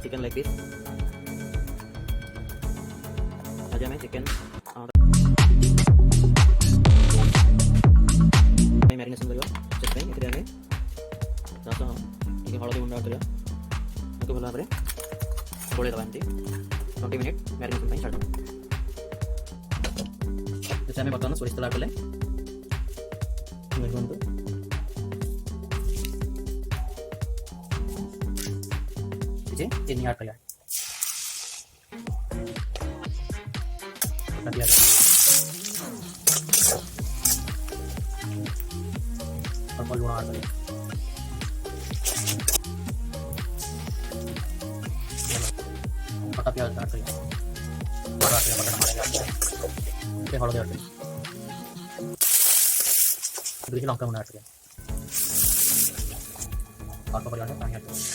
Chicken leg piece आज आम chicken marination करवा से आम रस टे हलदी गुंड आड भल भाव में गोल दबा 20 मिनिट मैरिनेशन छाड़ जैसे आम बर्तमान सोरिष तेल आड कले चीनी आड करिया और लूण आड करिया पत्ता प्याज आड करिया हलदी आड करिया दुई लंका गुंड आड करिया अल्प परिमाण पानी आड करिया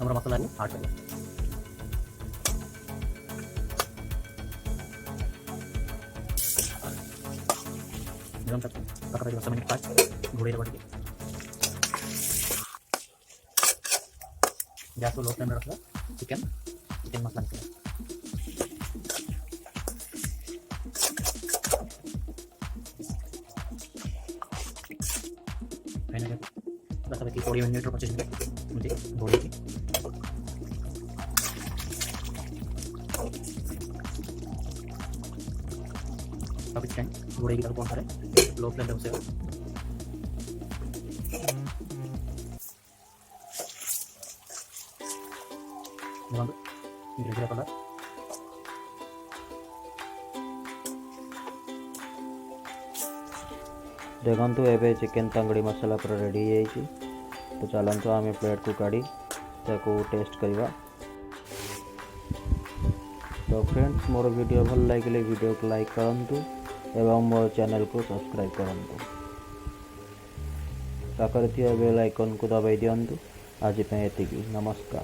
नंबर मसाला आड करिए पाकि 10 मिनट बाद घोड़े बढ़िए गैस को लो फ्लेम में रखना चिकन मसाला निकले बस 20 मिनट 25 मिनट मुझे घोड़े की घोड़े की तरफ करें लो फ्लेम से कलर देखु एवं चिकेन तंगड़ी मसाला पूरा रेडी हो तो चलते आम प्लेट को काढ़ी टेस्ट करवा। तो फ्रेंड्स मोर वीडियो भल लगे वीडियो को लाइक करंतु एवं मोर चैनल को सब्सक्राइब करंतु पाखरे बेल आइकन को दबाई दिंतु। आज एतिकी नमस्कार।